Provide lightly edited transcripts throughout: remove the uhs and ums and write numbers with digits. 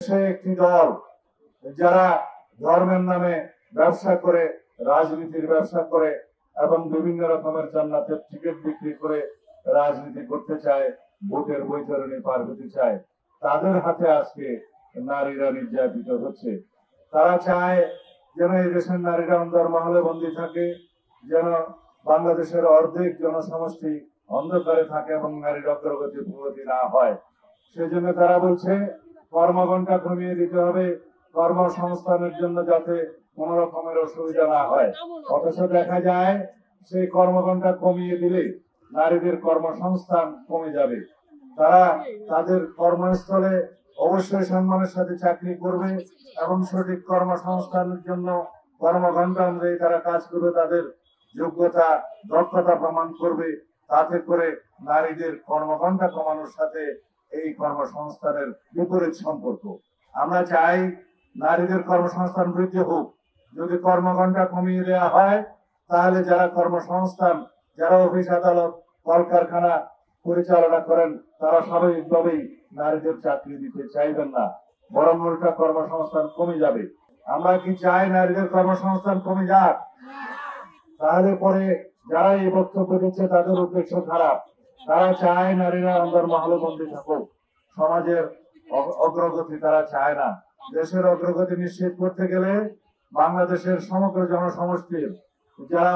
সে একটি দল যারা ধর্মের নামে ব্যবসা করে, রাজনীতির ব্যবসা করে এবং বিভিন্ন রকমের জান্নাতের টিকিট বিক্রি করে রাজনীতি করতে চায়, ভোটের বৈতরণী পার হতে চায়, তাদের হাতে আজকে নারীরা নির্যাতিত হচ্ছে। তারা চায় যেন এই দেশের নারীরা অন্দরমহলে বন্দী থাকে, যেন বাংলাদেশের অর্ধেক জনসমষ্টি অন্ধকারে থাকে এবং নারীর অগ্রগতি প্রগতি না হয়। সেজন্য তারা বলছে কর্মঘণ্টা কমিয়ে দিতে হবে, কর্মসংস্থানের জন্য যাতে কোন রকমের অসুবিধা না হয়। অথচ দেখা যায় সেই কর্মঘণ্টা কমিয়ে দিলে নারীদের কর্মসংস্থান কমে যাবে। তারা তাদের কর্মস্থলে অবশ্যই সম্মানের সাথে চাকরি করবে এবং সঠিক কর্মসংস্থানের জন্য কর্মঘণ্টা অনুযায়ী তারা কাজ করবে, তাদের যোগ্যতা দক্ষতা প্রমাণ করবে। তাতে করে নারীদের কর্মঘণ্টা কমানোর সাথে এই কর্মসংস্থানের বিপরীত সম্পর্ক। আমরা চাই নারীদের কর্মসংস্থান বৃদ্ধি হোক। যদি কর্মঘণ্টা কমিয়ে দেওয়া হয় তাহলে যারা কর্মসংস্থান, যারা অফিস আদালত কলকারখানা পরিচালনা করেন তারা স্বাভাবিকভাবেই নারীদের চাকরি দিতে চাইবেন না, বরং উল্টা কর্মসংস্থান কমে যাবে। আমরা কি চাই নারীদের কর্মসংস্থান কমে যাক? তাহলে পরে যারা এই বক্তব্য দিচ্ছে তাদের উদ্দেশ্য খারাপ। তারা চায় নারীরা অন্দরমহলে বন্দী থাকুক, সমাজের অগ্রগতি তারা চায় না। দেশের অগ্রগতি নিশ্চিত করতে গেলে বাংলাদেশের সমগ্র জনসমষ্টির যারা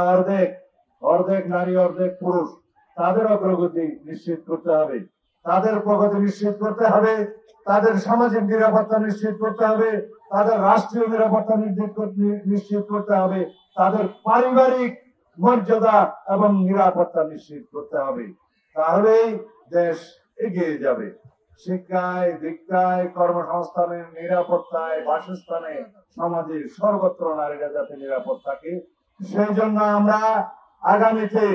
অর্ধেক নারী অর্ধেক পুরুষ, তাদের অগ্রগতি নিশ্চিত করতে হবে, তাদের প্রগতি নিশ্চিত করতে হবে, তাদের সামাজিক নিরাপত্তা নিশ্চিত করতে হবে, তাদের রাষ্ট্রীয় নিরাপত্তা নিশ্চিত করতে হবে, তাদের পারিবারিক মর্যাদা এবং নিরাপত্তা নিশ্চিত করতে হবে। তাহলেই দেশ এগিয়ে যাবে। শিক্ষায়, দীক্ষায়, কর্মসংস্থানে, নিরাপত্তায়, বাসস্থানে, সমাজে সর্বত্র নারীরা যাতে নিরাপদ থাকে, সেই জন্য আমরা আগামীতে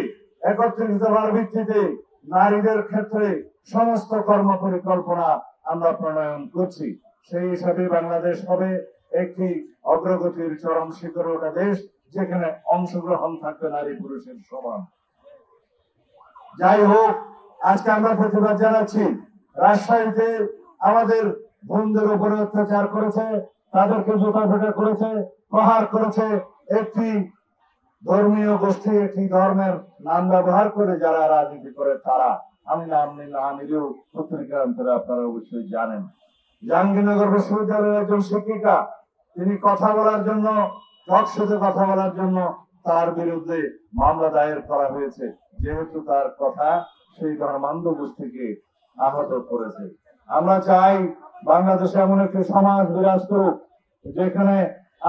৩১ দফার ভিত্তিতে নারীদের ক্ষেত্রে সমস্ত কর্ম পরিকল্পনা আমরা প্রণয়ন করছি। সেই হিসাবে বাংলাদেশ হবে একটি অগ্রগতির চরম শিখরে ওঠা দেশ, যেখানে অংশগ্রহণ থাকবে নারী পুরুষের সমান। যাই হোক, আজকে আমরা প্রতিবাদ জানাচ্ছি। রাজশাহীতে আমাদের বোনদের উপরে অত্যাচার করেছে, তাদেরকে জুতাপেটা করেছে, প্রহার করেছে একটি ধর্মীয় গোষ্ঠী, একটি ধর্মের নাম ব্যবহার করে যারা রাজনীতি করে তারা। আমি নাম না নিলেও পত্রিকান্তরে আপনারা অবশ্যই জানেন। জাহাঙ্গীরনগর বিশ্ববিদ্যালয়ের একজন শিক্ষিকা, তিনি কথা বলার জন্য, টকশোতে কথা বলার জন্য তার বিরুদ্ধে মামলা দায়ের করা হয়েছে, যেহেতু তার কথা সেই ধর্মান্ধ গোষ্ঠীকে আহত করেছে। আমরা চাই বাংলাদেশে এমন একটি সমাজ বিরাজ করুক যেখানে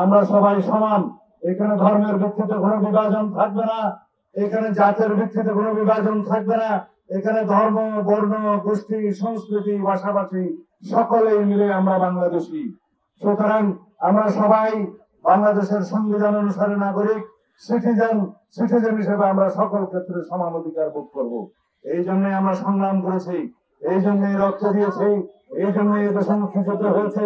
আমরা সবাই সমান। এখানে ধর্মের ভিত্তিতে কোনো বিভাজন থাকবে না, এখানে জাতের ভিত্তিতে কোনো বিভাজন থাকবে না, এখানে ধর্ম, বর্ণ, গোষ্ঠী, সংস্কৃতি, ভাষাভাষী সকলেই মিলে আমরা বাংলাদেশী। সুতরাং আমরা সবাই বাংলাদেশের সংবিধান অনুসারে নাগরিক, সিটিজেন হিসেবে আমরা সকল ক্ষেত্রে সমান অধিকার ভোগ করব। এই জন্যই আমরা সংগ্রাম করেছি, এই জন্যই রক্ত দিয়েছি, এই জন্যই দেশ মুক্তিযুদ্ধ হয়েছে,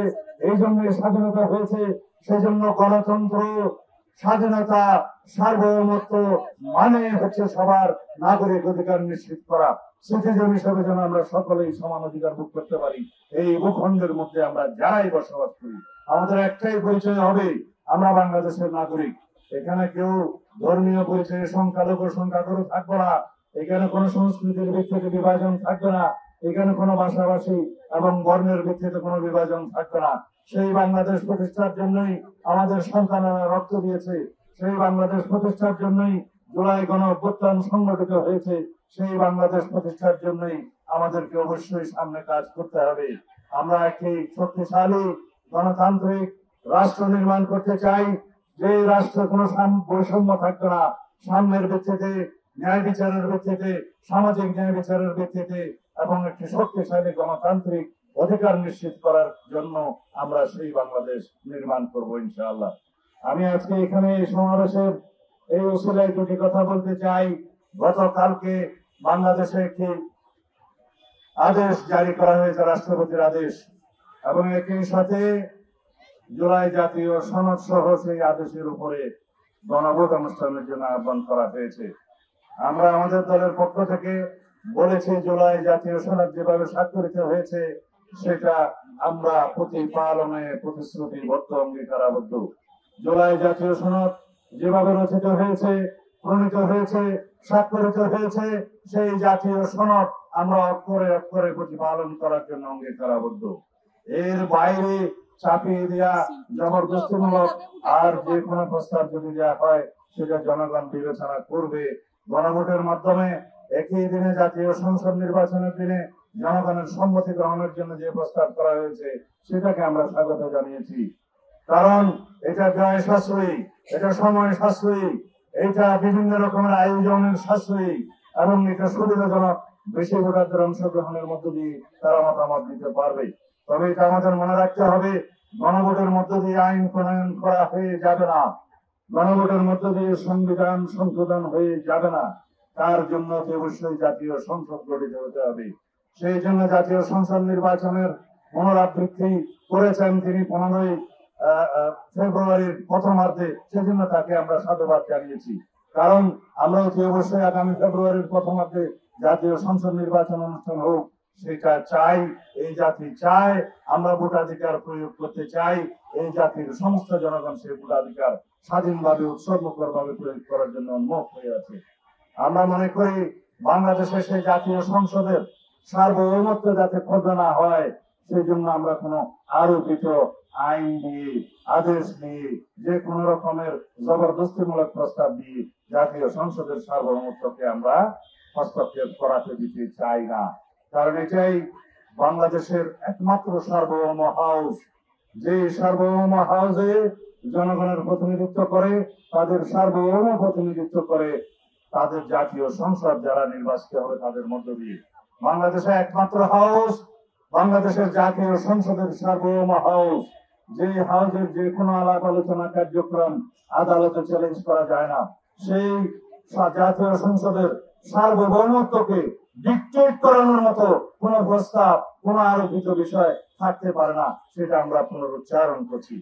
এই জন্যই স্বাধীনতা হয়েছে। সেজন্য গণতন্ত্র, স্বাধীনতা, সার্বভৌমত্ব মানে হচ্ছে সবার নাগরিক অধিকার নিশ্চিত করা। সিটিজেন হিসেবে যেন আমরা সকলেই সমান অধিকার ভোগ করতে পারি। এই ভূখণ্ডের মধ্যে আমরা যারাই বসবাস করি, আমাদের একটাই পরিচয় হবে, আমরা বাংলাদেশের নাগরিক। এখানে কেউ ধর্মীয় পরিচয়ে সংখ্যালঘু সংখ্যাগুরু থাকবে না, এখানে কোন সংস্কৃতির ভিত্তিতে বিভাজন থাকবে না, এখানে কোনো ভাষাভাষী এবং বর্ণের ভিত্তিতে কোনো বিভাজন থাকবে না। সেই বাংলাদেশ প্রতিষ্ঠার জন্যই আমাদের সন্তানেরা রক্ত দিয়েছে, সেই বাংলাদেশ প্রতিষ্ঠার জন্যই জুলাই গণঅভ্যুত্থান সংগঠিত হয়েছে, সেই বাংলাদেশ প্রতিষ্ঠার জন্যই আমাদেরকে অবশ্যই সামনে কাজ করতে হবে। আমরা একটি শক্তিশালী গণতান্ত্রিক রাষ্ট্র নির্মাণ করতে চাই, যে রাষ্ট্রে কোনো বৈষম্য থাকবে না, সাম্যের ভিত্তিতে, ন্যায় বিচারের ভিত্তিতে, সামাজিক ন্যায় বিচারের ভিত্তিতে এবং একটি শক্তিশালী গণতান্ত্রিক অধিকার নিশ্চিত করার জন্য আমরা সেই বাংলাদেশ নির্মাণ করবো ইনশাআল্লাহ। আমি আজকে এখানে এই সমাবেশের এই উসিলায় দুটি কথা বলতে চাই। গতকালকে বাংলাদেশে একটি আদেশ জারি করা হয়েছে, রাষ্ট্রপতির আদেশ, এবং একই সাথে জুলাই জাতীয় সনদ সহ সেই আদেশের উপরে গণভোট অনুষ্ঠানের জন্য আহ্বান করা হয়েছে। আমরা আমাদের দলের পক্ষ থেকে বলেছি জুলাই জাতীয় সনদ যেভাবে স্বাক্ষরিত হয়েছে সেটা আমরা প্রতিপালনে প্রতিশ্রুতিবদ্ধ, অঙ্গীকারাবদ্ধ। জুলাই জাতীয় সনদ যেভাবে রচিত হয়েছে, প্রণীত হয়েছে, স্বাক্ষরিত হয়েছে, সেই জাতীয় সনদ আমরা অক্ষরে অক্ষরে প্রতিপালন করার জন্য অঙ্গীকারাবদ্ধ। এর বাইরে চাপিয়ে দেওয়া, জবরদস্তিমূলক আর যে কোনো প্রস্তাব যদি দেওয়া হয় সেটা জনগণ বিবেচনা করবে। গণভোটের মাধ্যমে একই দিনে জাতীয় সংসদ নির্বাচনের দিনে জনগণের সম্মতি গ্রহণের জন্য যে প্রস্তাব করা হয়েছে সেটাকে আমরা স্বাগত জানিয়েছি। কারণ এটা ব্যয় সাশ্রয়ী, এটা সময় সাশ্রয়ী, এটা বিভিন্ন রকমের আয়োজনের সাশ্রয়ী এবং এটা সুবিধাজনক। বেশি ভোটারদের অংশগ্রহণের মধ্য দিয়ে তারা মতামত দিতে পারবে। তবে এটা আমাদের মনে রাখতে হবে, গণভোটের মধ্য দিয়ে আইন প্রণয়ন করা হয়ে যাবে না, গণভোটের মধ্য দিয়ে সংবিধান সংশোধন হয়ে যাবে না। তার জন্য অবশ্যই জাতীয় সংসদ গঠিত হতে হবে। সেই জন্য জাতীয় সংসদ নির্বাচনের পুনরাবৃত্তি করেছেন তিনি 15 ফেব্রুয়ারির প্রথমার্ধে। সেজন্য তাকে আমরা সাধুবাদ জানিয়েছি। কারণ আমরা অবশ্যই আগামী ফেব্রুয়ারির প্রথমার্ধে জাতীয় সংসদ নির্বাচন অনুষ্ঠান হোক, সেটা চাই। এই জাতি চায়, আমরা ভোটাধিকার প্রয়োগ করতে চাই। এই জাতির সমস্ত জনগণ সেই ভোটাধিকার স্বাধীনভাবে উৎসর্গকরভাবে প্রয়োগ করার জন্য উন্মুখ হয়ে আছে। আমরা মনে করি বাংলাদেশের সেই জাতীয় সংসদের সার্বভৌমত্ব যাতে ক্ষুণ্ণ না হয়, সেই জন্য আমরা কোনো আরোপিত আইন দিয়ে, আদেশ দিয়ে, যে কোনো রকমের জবরদস্তিমূলক প্রস্তাব দিয়ে জাতীয় সংসদের সার্বভৌমত্বকে আমরা হস্তক্ষেপ করাতে দিতে চাই না। কারণ এটাই বাংলাদেশের একমাত্র সার্বভৌম হাউস, যে সার্বভৌম হাউসে জনগণের প্রতিনিধিত্ব করে, তাদের সার্বভৌম প্রতিনিধিত্ব করে তাদের জাতীয় সংসদ যারা নির্বাচিত হবে তাদের মধ্য দিয়ে। বাংলাদেশে একমাত্র হাউস, বাংলাদেশের জাতীয় সংসদের সার্বভৌম হাউস, যে হাউসের যে কোনো আলাপ আলোচনা কার্যক্রম আদালতে চ্যালেঞ্জ করা যায় না। সেই জাতীয় সংসদের সার্বভৌমত্বকে ডিকটেট করানোর মতো কোন প্রস্তাব, কোন আরোপিত বিষয় থাকতে পারে না। সেটা আমরা পুনরুচ্চারণ করছি।